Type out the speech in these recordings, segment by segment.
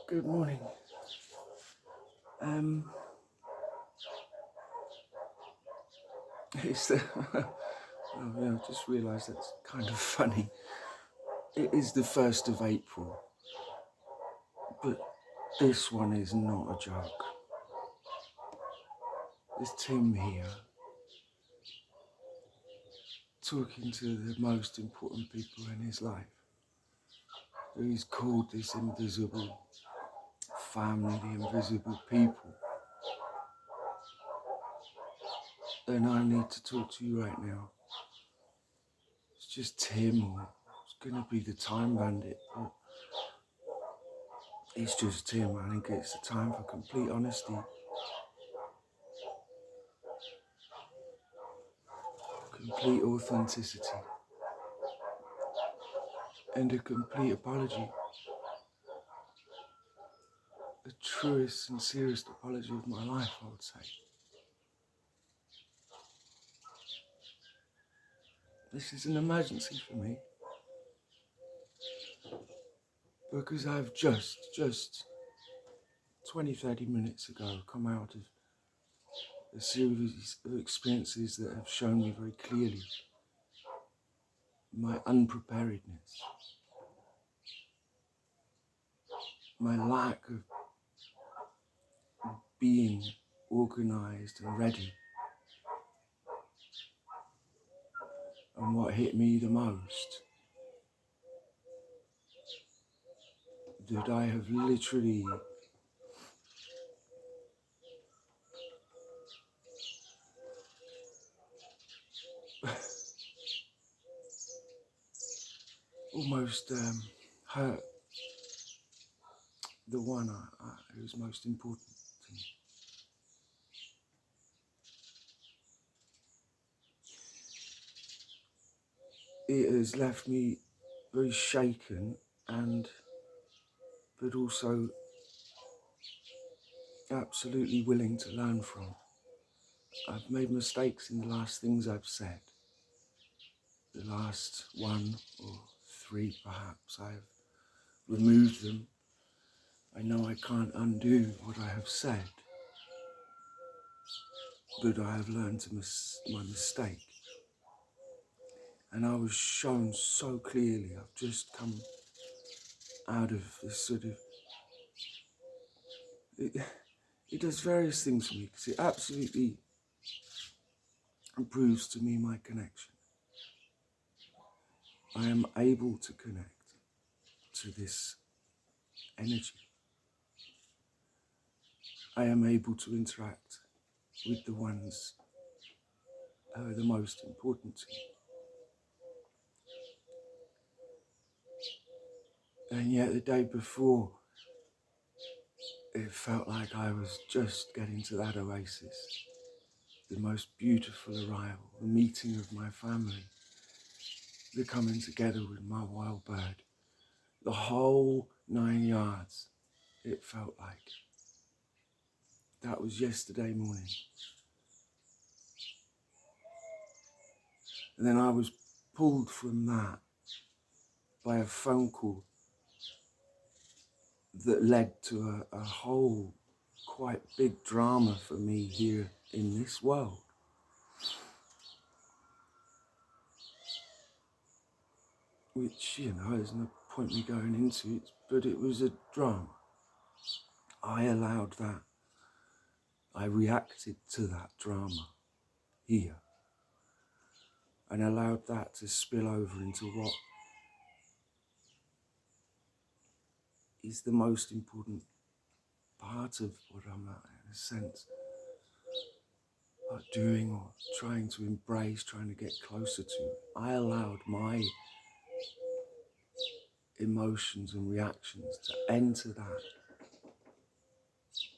Good morning. It's the oh yeah, I just realised that's kind of funny. It is the 1st of April, but this one is not a joke. There's Tim here talking to the most important people in his life. He's called this invisible family, the invisible people. And I need to talk to you right now. It's just Tim, or it's gonna be the Time Bandit, but it's just Tim. I think it's the time for complete honesty, complete authenticity, and a complete apology. The truest, sincerest apology of my life, I would say. This is an emergency for me, because I've just 20, 30 minutes ago come out of a series of experiences that have shown me very clearly my unpreparedness, my lack of being organised and ready. And what hit me the most, that I have literally almost hurt the one who's most important to me. It has left me very shaken, but also absolutely willing to learn from. I've made mistakes in the last things I've said. The last one or three, perhaps. I've removed them. I know I can't undo what I have said, but I have learned my mistake. And I was shown so clearly. I've just come out of this sort of... It does various things for me, because it absolutely proves to me my connection. I am able to connect to this energy. I am able to interact with the ones who are the most important to me. And yet the day before, it felt like I was just getting to that oasis, the most beautiful arrival, the meeting of my family, the coming together with my wild bird, the whole 9 yards, it felt like. That was yesterday morning. And then I was pulled from that by a phone call that led to a whole quite big drama for me here in this world. Which, there's no point me going into it, but it was a drama. I allowed that. I reacted to that drama here, and allowed that to spill over into what is the most important part of what I'm, in a sense, doing or trying to embrace, trying to get closer to. I allowed my emotions and reactions to enter that,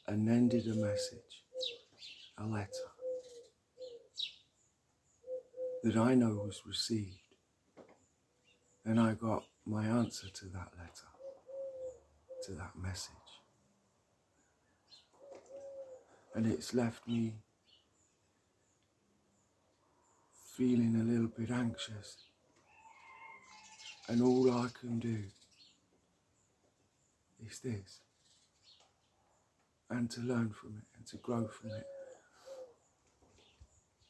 and then did a message, a letter, that I know was received. And I got my answer to that letter, to that message. And it's left me feeling a little bit anxious. And all I can do is this. and to learn from it and to grow from it.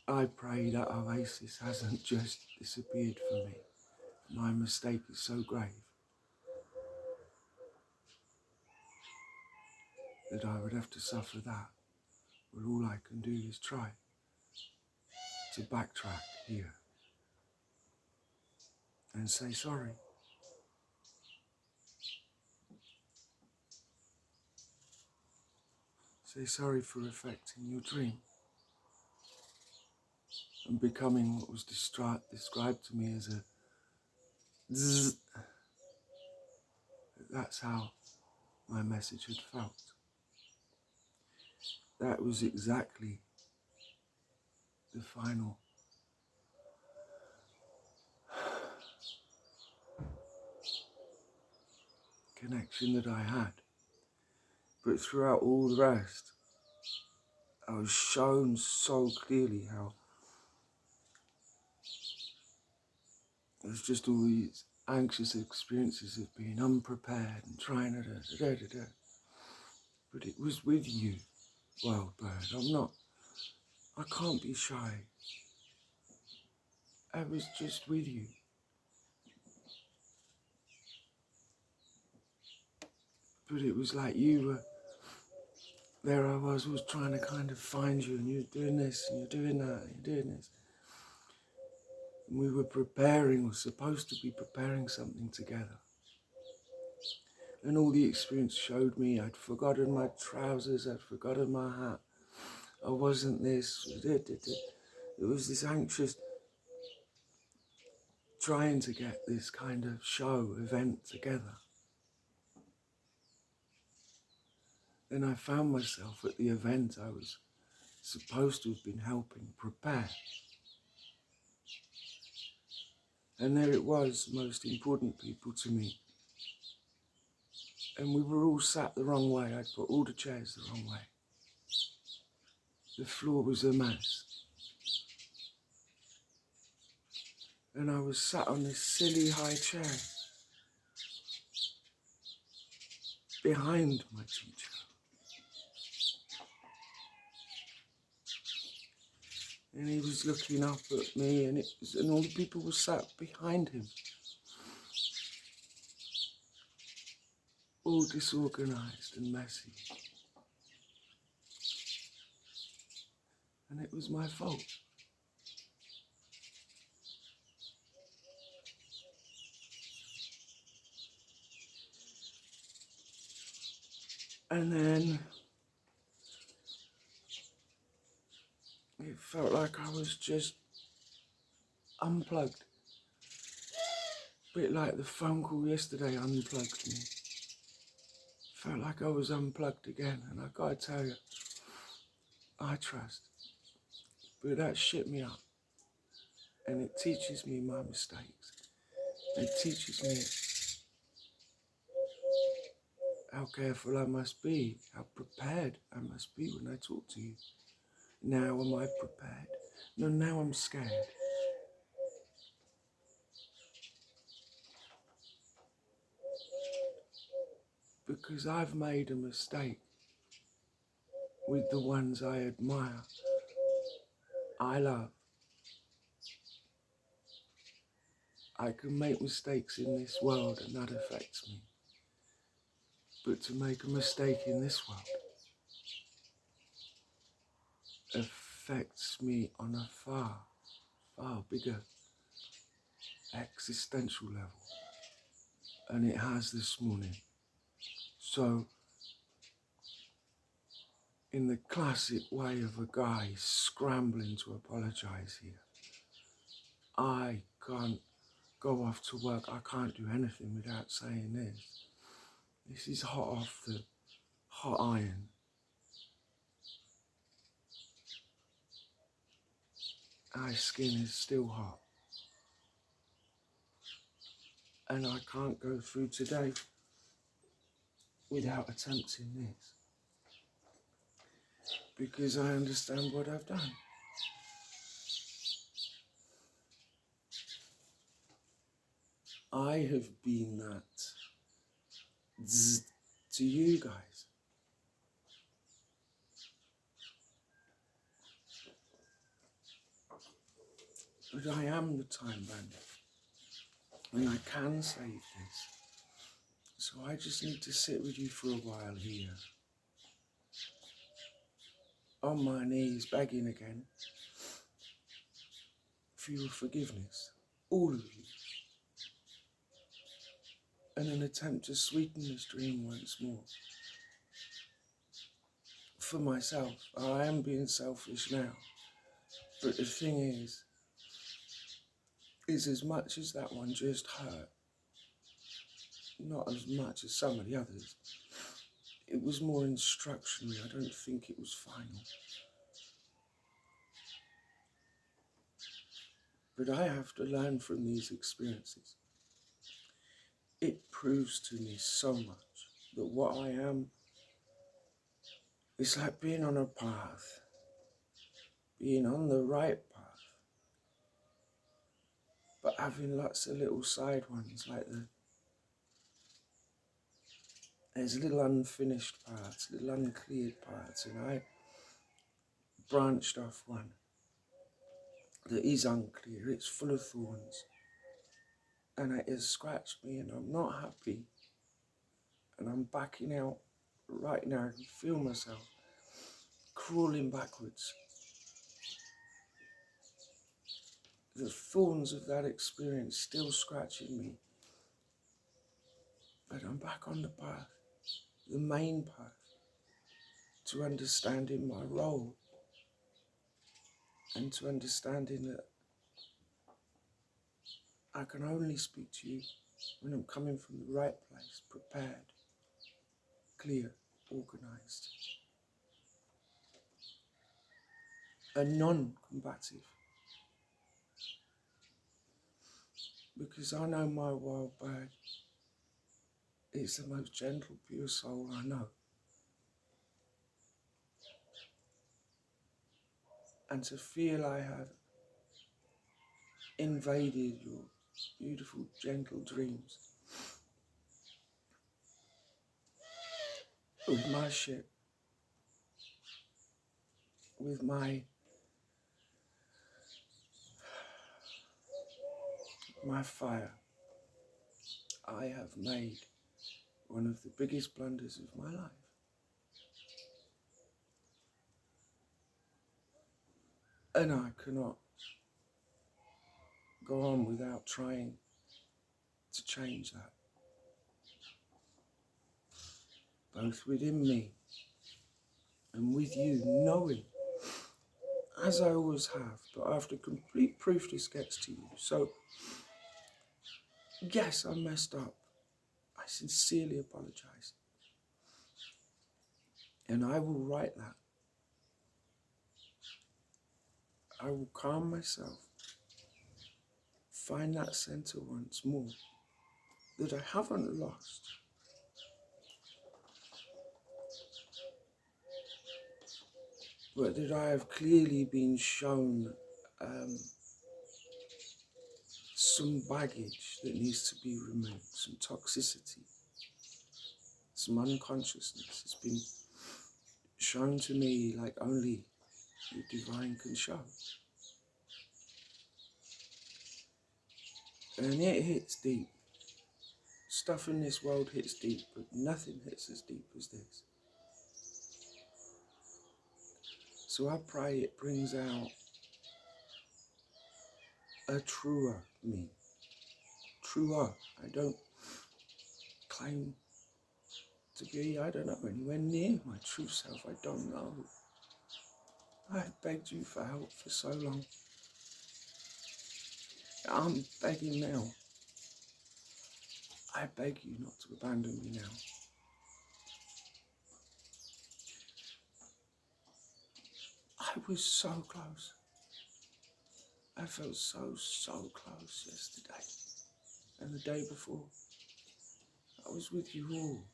I pray that Oasis hasn't just disappeared from me. My mistake is so grave that I would have to suffer that. But all I can do is try to backtrack here and say sorry. Say sorry for affecting your dream and becoming what was described to me as a zzz. That's how my message had felt. That was exactly the final connection that I had. But throughout all the rest, I was shown so clearly how there's just all these anxious experiences of being unprepared and trying to. But it was with you, wild bird. I can't be shy. I was just with you. But it was like you were, there I was trying to kind of find you, and you're doing this, and you're doing that, and you're doing this. And we were supposed to be preparing something together. And all the experience showed me I'd forgotten my trousers, I'd forgotten my hat. I wasn't this. It was this anxious trying to get this kind of show, event together. Then I found myself at the event I was supposed to have been helping prepare. And there it was, the most important people to me. And we were all sat the wrong way. I'd put all the chairs the wrong way. The floor was a mess. And I was sat on this silly high chair behind my teacher. And he was looking up at me, and all the people were sat behind him. All disorganized and messy. And it was my fault. And then it felt like I was just unplugged. A bit like the phone call yesterday unplugged me. Felt like I was unplugged again, and I gotta tell you, I trust. But that shit me up. And it teaches me my mistakes. It teaches me how careful I must be, how prepared I must be when I talk to you. Now am I prepared? No, now I'm scared. Because I've made a mistake with the ones I admire, I love. I can make mistakes in this world and that affects me. But to make a mistake in this world affects me on a far, far bigger existential level. And it has this morning. So, in the classic way of a guy scrambling to apologize here, I can't go off to work. I can't do anything without saying this. This is hot off the hot iron. My skin is still hot. And I can't go through today without attempting this. Because I understand what I've done. I have been that zzz to you guys. But I am the time bandit, and I can save this. So I just need to sit with you for a while here, on my knees, begging again for your forgiveness, all of you, in an attempt to sweeten this dream once more. For myself, I am being selfish now, but the thing is as much as that one just hurt, not as much as some of the others, it was more instructionary. I don't think it was final. But I have to learn from these experiences. It proves to me so much that what I am, it's like being on a path, being on the right path, but having lots of little side ones, like there's little unfinished parts, little uncleared parts, and I branched off one that is unclear. It's full of thorns, and it has scratched me, and I'm not happy, and I'm backing out right now. I can feel myself crawling backwards. The thorns of that experience still scratching me, but I'm back on the path, the main path, to understanding my role, and to understanding that I can only speak to you when I'm coming from the right place, prepared, clear, organised, and non-combative. Because I know my wild bird is the most gentle, pure soul I know. And to feel I have invaded your beautiful, gentle dreams with my shit, with my fire, I have made one of the biggest blunders of my life. And I cannot go on without trying to change that, both within me and with you, knowing, as I always have, but after complete proof this gets to you. So, yes, I messed up. I sincerely apologize. And I will write that. I will calm myself, find that center once more that I haven't lost. But that I have clearly been shown some baggage that needs to be removed, some toxicity, some unconsciousness has been shown to me like only the divine can show. And it hits deep. Stuff in this world hits deep, but nothing hits as deep as this. So I pray it brings out a truer me. Truer. I don't claim to be, I don't know, anywhere near my true self. I don't know. I've begged you for help for so long. I'm begging now. I beg you not to abandon me now. I was so close. I felt so close yesterday and the day before. I was with you all.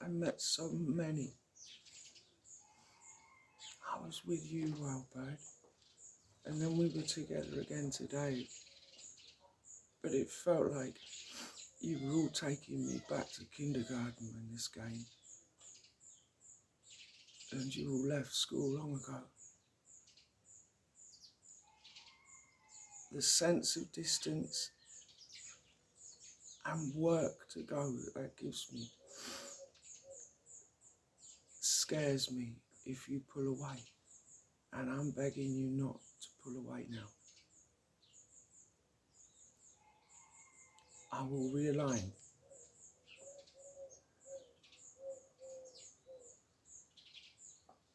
I met so many. I was with you, Wild Bird. And then we were together again today. But it felt like you were all taking me back to kindergarten in this game. And you all left school long ago. the sense of distance and work to go that gives me scares me if you pull away. And I'm begging you not to pull away now. I will realign.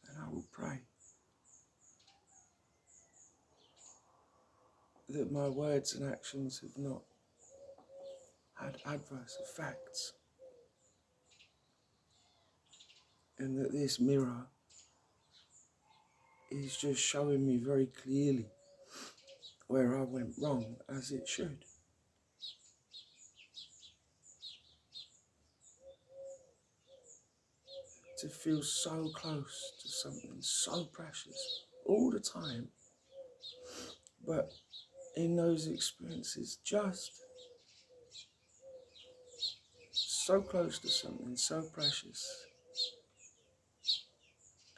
And I will pray that my words and actions have not had adverse effects. And that this mirror is just showing me very clearly where I went wrong, as it should. To feel so close to something so precious all the time, but in those experiences just so close to something so precious,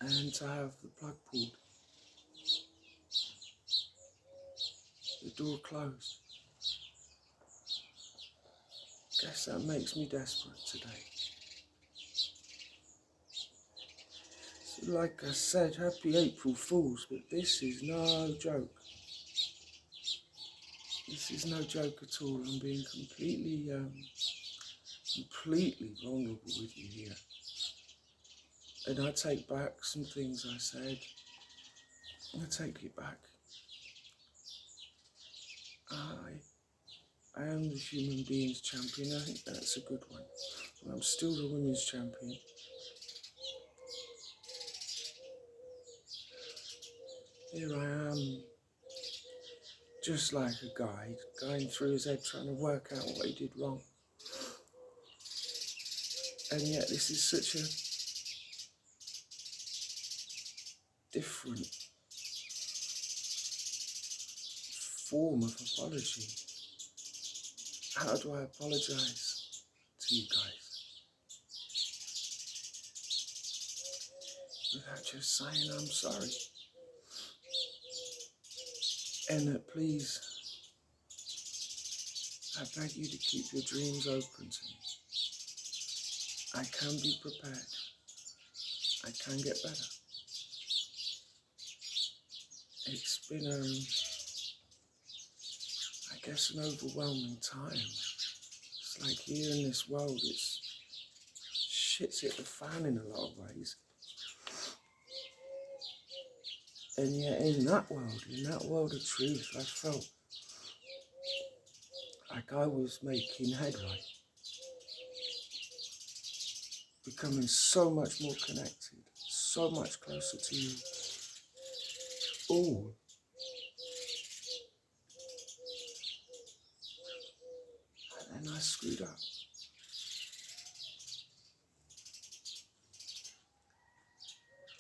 and to have the plug pulled, the door closed. Guess that makes me desperate today. So like I said, happy April Fools, but this is no joke. This is no joke at all. I'm being completely vulnerable with you here. And I take back some things I said. I take it back. I am the human beings champion. I think that's a good one. But I'm still the women's champion. Here I am, just like a guide, going through his head trying to work out what he did wrong. And yet this is such a different form of apology. How do I apologize to you guys without just saying I'm sorry? And that please, I beg you to keep your dreams open to me. I can be prepared. I can get better. It's been, I guess, an overwhelming time. It's like here in this world, shit's hit the fan in a lot of ways. And yet in that world of truth, I felt like I was making headway. Becoming so much more connected, so much closer to you all. And then I screwed up.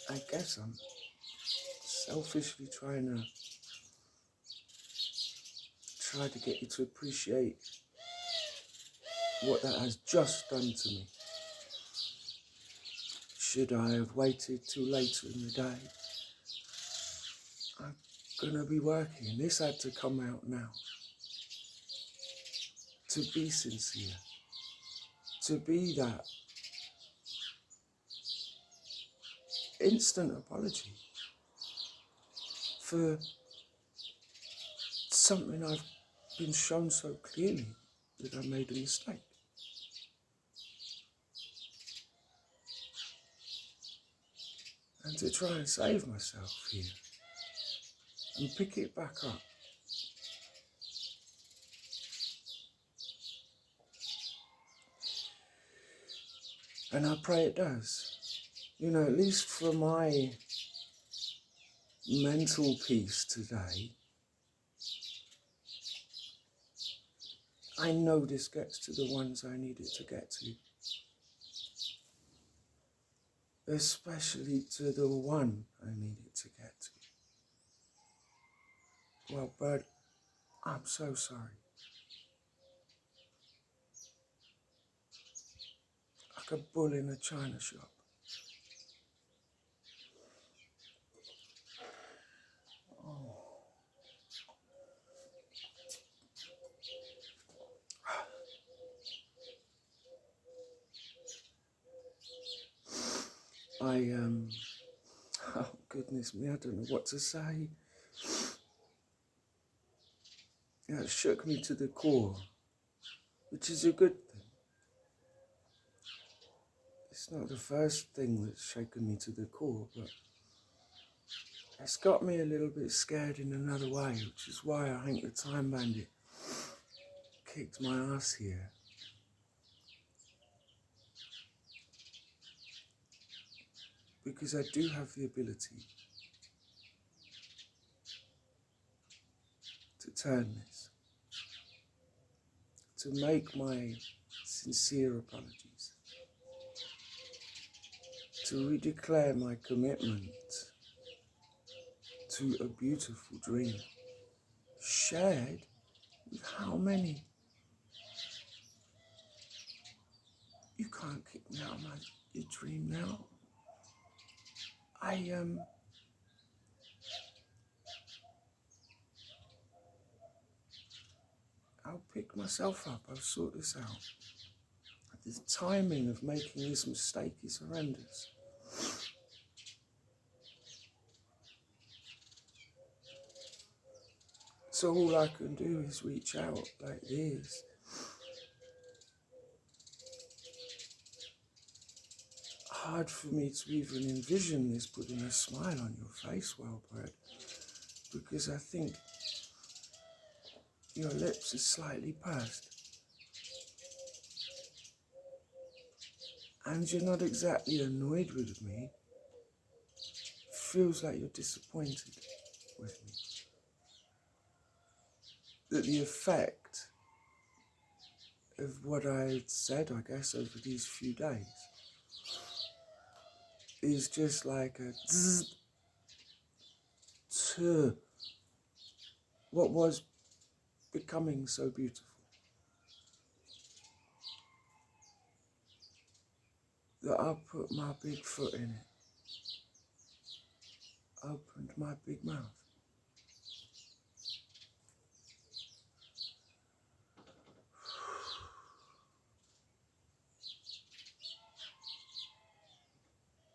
I guess I'm selfishly trying to get you to appreciate what that has just done to me. Should I have waited till later in the day? I'm gonna be working. This had to come out now. To be sincere. To be that instant apology for something I've been shown so clearly that I made a mistake. And to try and save myself here and pick it back up. And I pray it does. You know, at least for my mental peace today, I know this gets to the ones I need it to get to. Especially to the one I need it to get to. Well, Bud, I'm so sorry. Like a bull in a china shop. Oh. oh goodness me, I don't know what to say. Yeah, it shook me to the core, which is a good thing. It's not the first thing that's shaken me to the core, but it's got me a little bit scared in another way, which is why I think the Time Bandit kicked my ass here. Because I do have the ability to turn this, to make my sincere apologies, to redeclare my commitment to a beautiful dream, shared with how many? You can't kick me out of your dream now. I'll pick myself up, I'll sort this out. The timing of making this mistake is horrendous. So all I can do is reach out like this. Hard for me to even envision this putting a smile on your face, Wellbred, because I think your lips are slightly pursed. And you're not exactly annoyed with me. Feels like you're disappointed with me. That the effect of what I said, I guess, over these few days is just like a zzz to what was becoming so beautiful. That I put my big foot in it, opened my big mouth.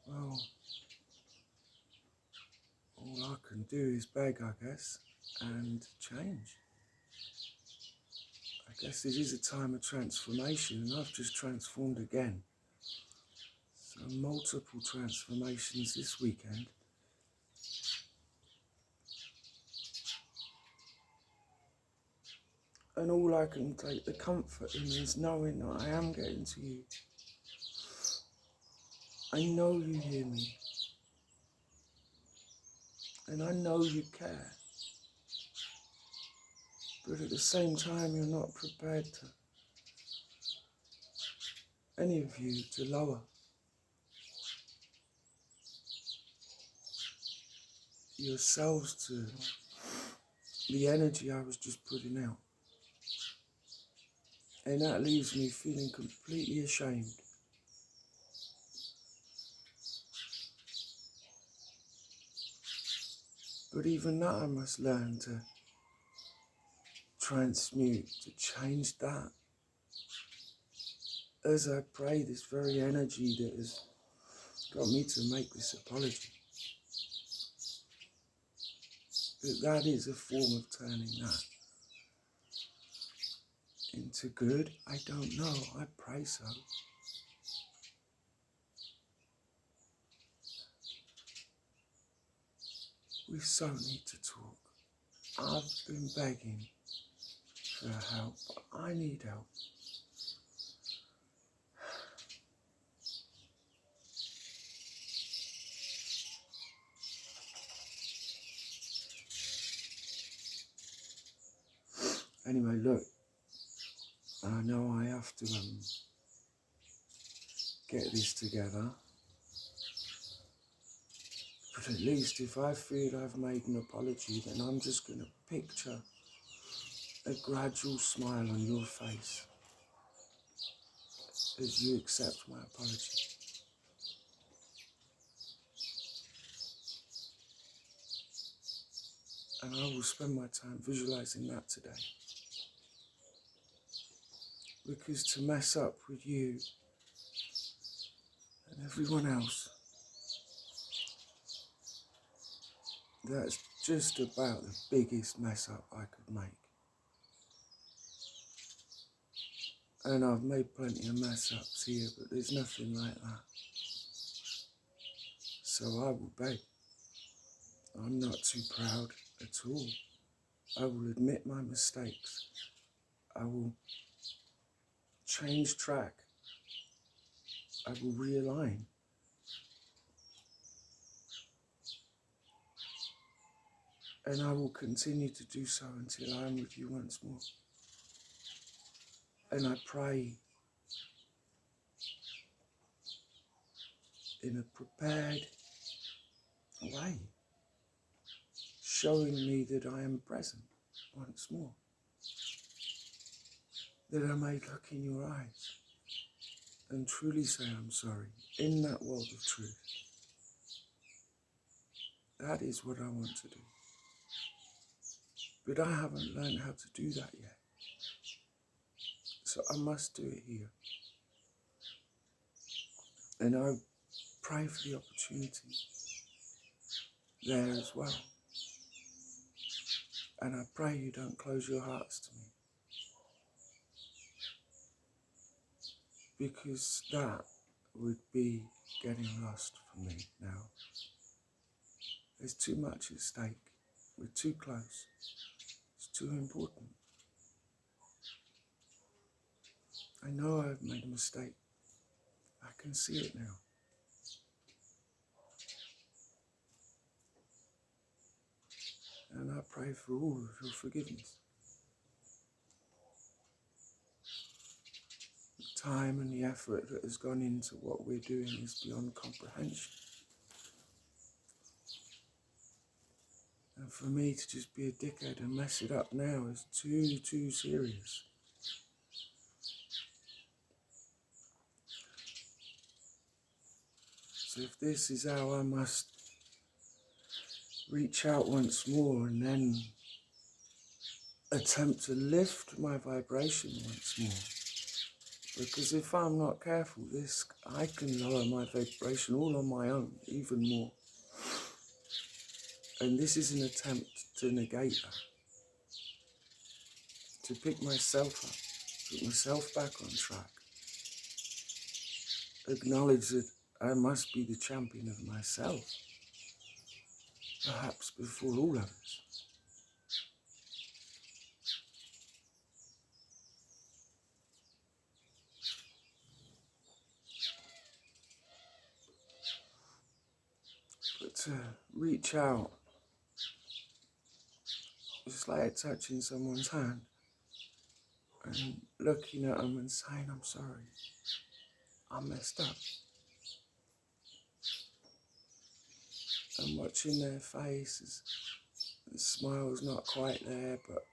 Well, all I can do is beg, I guess, and change. I guess it is a time of transformation, and I've just transformed again. So multiple transformations this weekend. And all I can take the comfort in is knowing that I am getting to you. I know you hear me. And I know you care. But at the same time, you're not prepared to, any of you, to lower yourselves to the energy I was just putting out. And that leaves me feeling completely ashamed. But even that I must learn to transmute, to change that. As I pray this very energy that has got me to make this apology, that is a form of turning that into good. I don't know, I pray so. We so need to talk. I've been begging for help. I need help. Anyway, look, I know I have to get this together. But at least if I feel I've made an apology, then I'm just going to picture a gradual smile on your face as you accept my apology. And I will spend my time visualizing that today. Because to mess up with you and everyone else That's just about the biggest mess up I could make. And I've made plenty of mess ups here, but there's nothing like that. So I will beg. I'm not too proud at all. I will admit my mistakes. I will change track. I will realign. And I will continue to do so until I am with you once more. And I pray in a prepared way, showing me that I am present once more. That I may look in your eyes and truly say I'm sorry in that world of truth. That is what I want to do. But I haven't learned how to do that yet. So I must do it here. And I pray for the opportunity there as well. And I pray you don't close your hearts to me. Because that would be getting lost for me now. There's too much at stake. We're too close. It's too important. I know I've made a mistake. I can see it now. And I pray for all of your forgiveness. The time and the effort that has gone into what we're doing is beyond comprehension. And for me to just be a dickhead and mess it up now is too serious. So if this is how I must reach out once more and then attempt to lift my vibration once more, because if I'm not careful, I can lower my vibration all on my own, even more. And this is an attempt to negate that, to pick myself up, put myself back on track, acknowledge that I must be the champion of myself, perhaps before all others. But to reach out, it's like touching someone's hand and looking at them and saying, I'm sorry, I messed up. And watching their faces, the smile's not quite there, but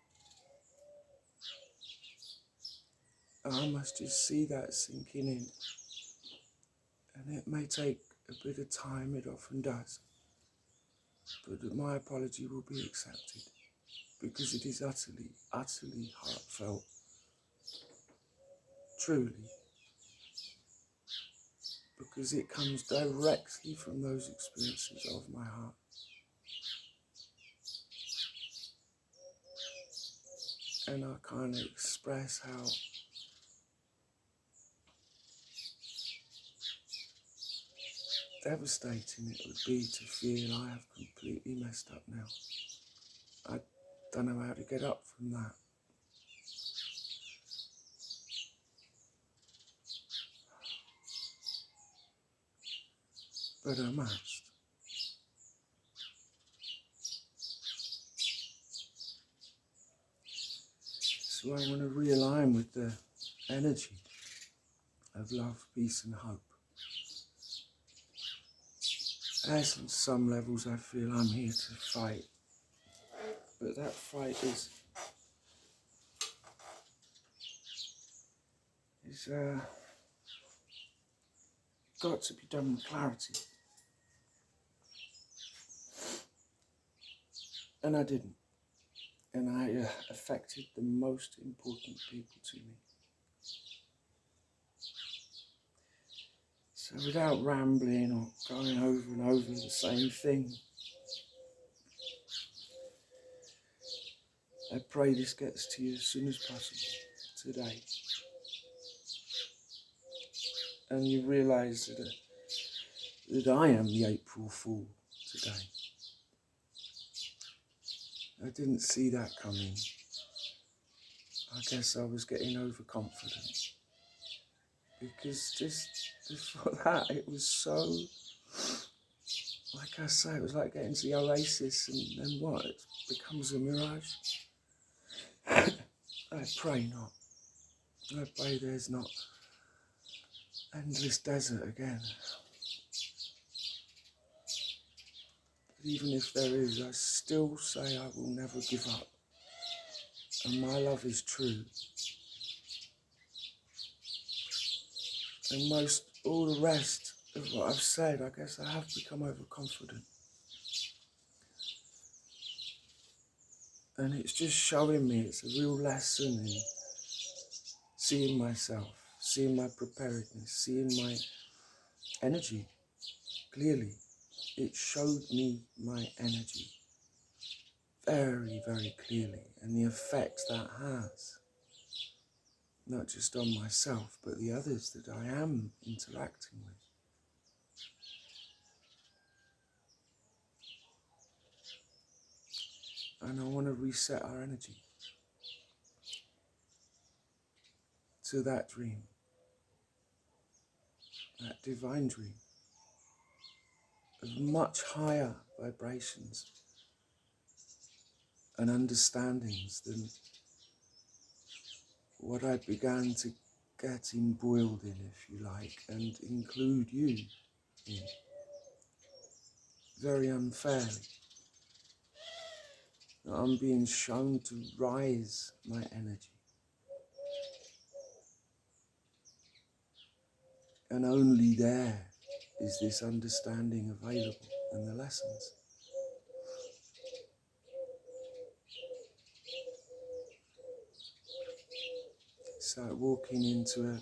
I must just see that sinking in. And it may take a bit of time, it often does. But my apology will be accepted because it is utterly heartfelt. Truly. Because it comes directly from those experiences of my heart. And I can't express how devastating it would be to feel I have completely messed up now. I don't know how to get up from that. But I must. So I want to realign with the energy of love, peace and hope. As on some levels I feel I'm here to fight, but that fight is got to be done with clarity. And I didn't. And I affected the most important people to me. So without rambling or going over and over the same thing, I pray this gets to you as soon as possible today. And you realise that I am the April Fool today. I didn't see that coming. I guess I was getting overconfident. Because just before that, it was so, like I say, it was like getting to the oasis and then what? It becomes a mirage. I pray not. I pray there's not endless desert again. But even if there is, I still say I will never give up. And my love is true. And most all the rest of what I've said, I guess I have become overconfident. And it's just showing me it's a real lesson in seeing myself, seeing my preparedness, seeing my energy clearly. It showed me my energy very, very clearly and the effect that has, not just on myself, but the others that I am interacting with. And I want to reset our energy to that dream, that divine dream of much higher vibrations and understandings than what I began to get embroiled in, if you like, and include you in very unfairly. I'm being shown to rise my energy. And only there is this understanding available in the lessons. It's like walking into a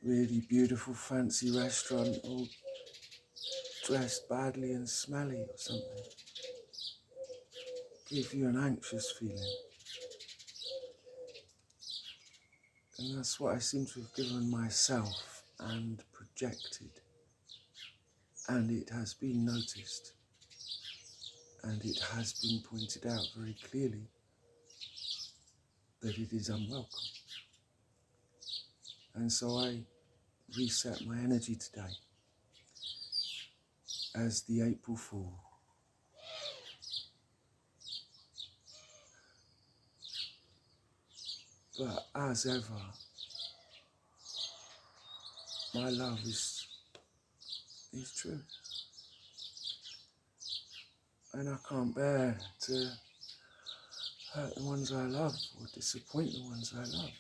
really beautiful fancy restaurant all dressed badly and smelly or something. Give you an anxious feeling. And that's what I seem to have given myself and projected. And it has been noticed. And it has been pointed out very clearly that it is unwelcome. And so I reset my energy today as the April Fool. But as ever, my love is true. And I can't bear to hurt the ones I love or disappoint the ones I love.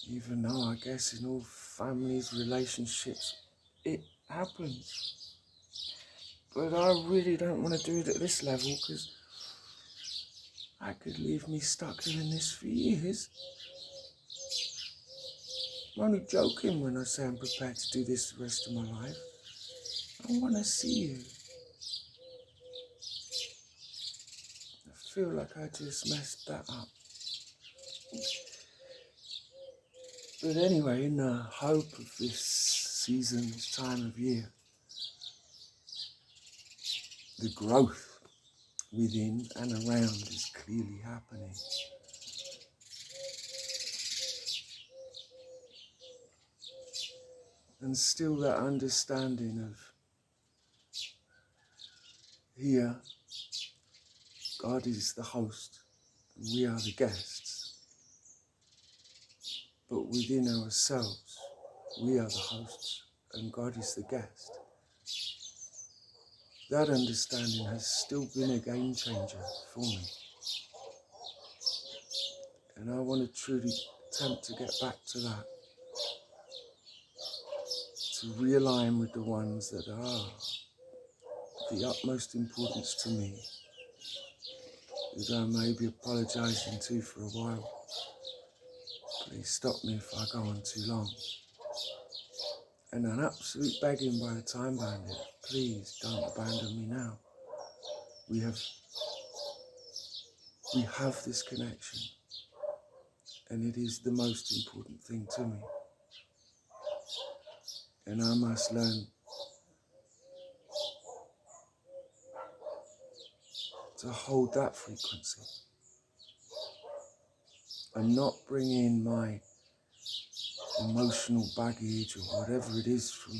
Even though I guess in all families, relationships, it happens. But I really don't want to do it at this level because I could leave me stuck doing this for years. I'm only joking when I say I'm prepared to do this the rest of my life. I want to see you. I feel like I just messed that up. But anyway, in the hope of this season, this time of year, the growth within and around is clearly happening. And still that understanding of here, God is the host and we are the guests. But within ourselves, we are the hosts and God is the guest. That understanding has still been a game changer for me. And I want to truly attempt to get back to that. To realign with the ones that are the utmost importance to me. That I may be apologising to for a while. Please stop me if I go on too long. And an absolute begging by the Time Bandit, please don't abandon me now. We have We have this connection, and it is the most important thing to me. And I must learn to hold that frequency and not bring in my emotional baggage or whatever it is from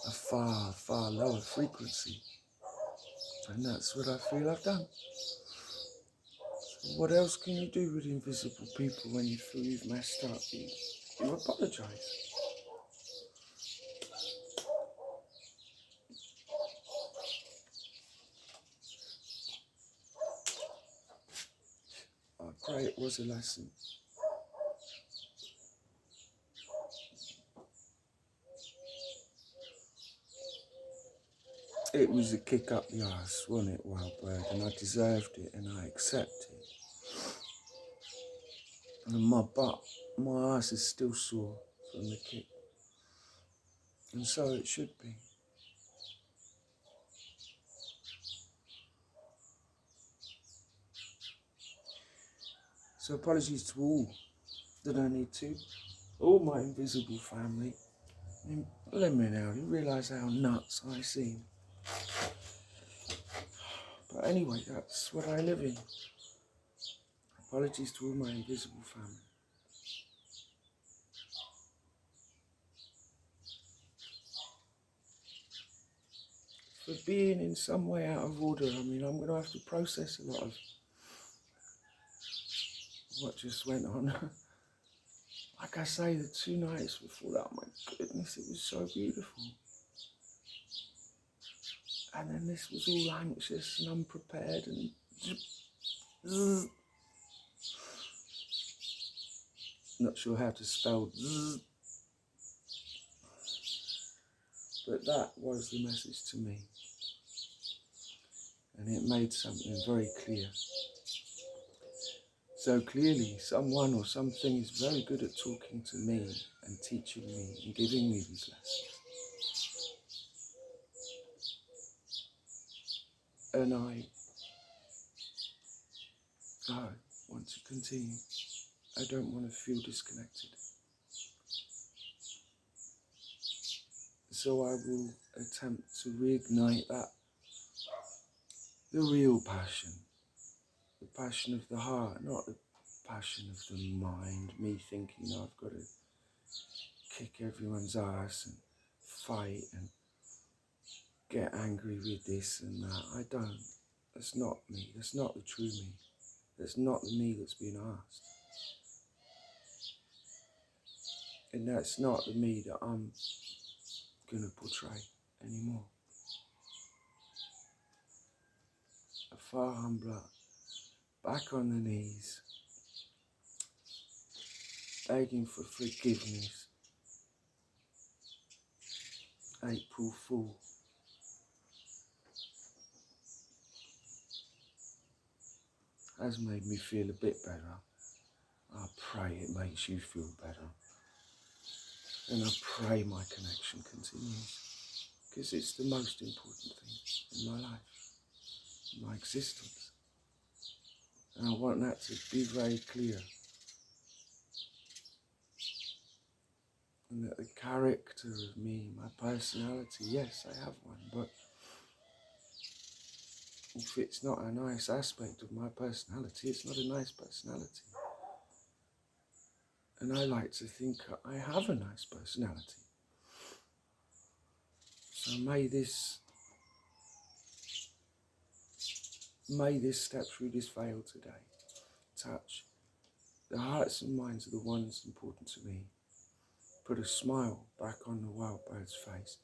a far, far lower frequency. And that's what I feel I've done. So what else can you do with invisible people when you feel you've messed up? You apologise. I pray it was a lesson. It was a kick up the arse, wasn't it, Wild Bird? And I deserved it, and I accept it. And my arse is still sore from the kick. And so it should be. So apologies to all that I need to. All my invisible family. Let me know, you realise how nuts I seem. But anyway, that's what I live in. Apologies to all my invisible family. For being in some way out of order. I mean, I'm going to have to process a lot of what just went on. Like I say, the 2 nights before that, my goodness, it was so beautiful. And then this was all anxious and unprepared and not sure how to spell but that was the message to me. And it made something very clear. So clearly, someone or something is very good at talking to me and teaching me and giving me these lessons. And I want to continue. I don't want to feel disconnected. So I will attempt to reignite that, the real passion, the passion of the heart, not the passion of the mind, me thinking I've got to kick everyone's ass and fight and get angry with this and that. I don't. That's not me. That's not the true me. That's not the me that's been asked. And that's not the me that I'm going to portray anymore. A far humbler, back on the knees, begging for forgiveness. April Fool. Has made me feel a bit better. I pray it makes you feel better. And I pray my connection continues, because it's the most important thing in my life, in my existence. And I want that to be very clear. And that the character of me, my personality, yes, I have one, but if it's not a nice aspect of my personality, it's not a nice personality. And I like to think I have a nice personality. So may this step through this veil today touch the hearts and minds of the ones important to me. Put a smile back on the wild bird's face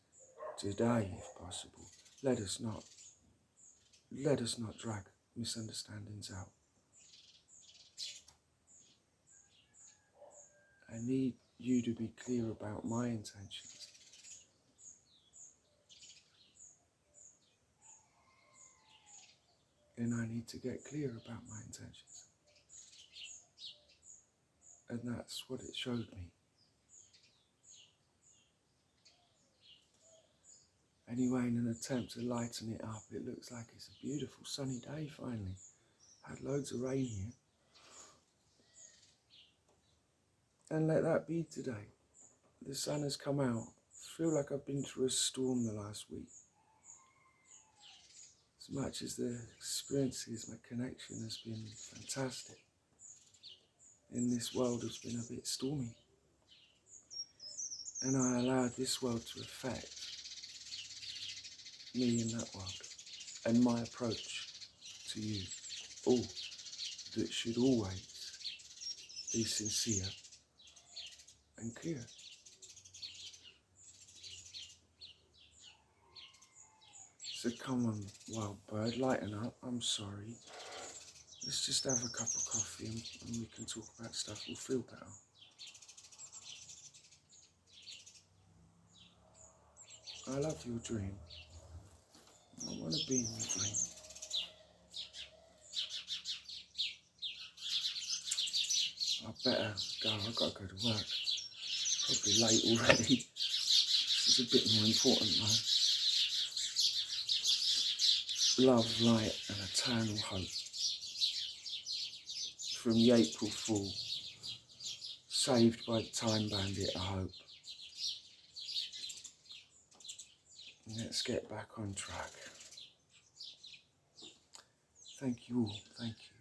today, if possible. Let us not drag misunderstandings out. I need you to be clear about my intentions. And I need to get clear about my intentions. And that's what it showed me. Anyway, in an attempt to lighten it up, it looks like it's a beautiful sunny day finally. Had loads of rain here. And let that be today. The sun has come out. I feel like I've been through a storm the last week. As much as the experiences, my connection has been fantastic. In this world has been a bit stormy. And I allowed this world to affect me in that world. And my approach to you all that should always be sincere and clear. So come on, wild bird, lighten up. I'm sorry. Let's just have a cup of coffee and we can talk about stuff. We'll feel better. I love your dream. I want to be in your dream. I better go. I've got to go to work. Probably late already. This is a bit more important though. Love, light and eternal hope. From the April Fool. Saved by the time bandit, I hope. Let's get back on track. Thank you all. Thank you.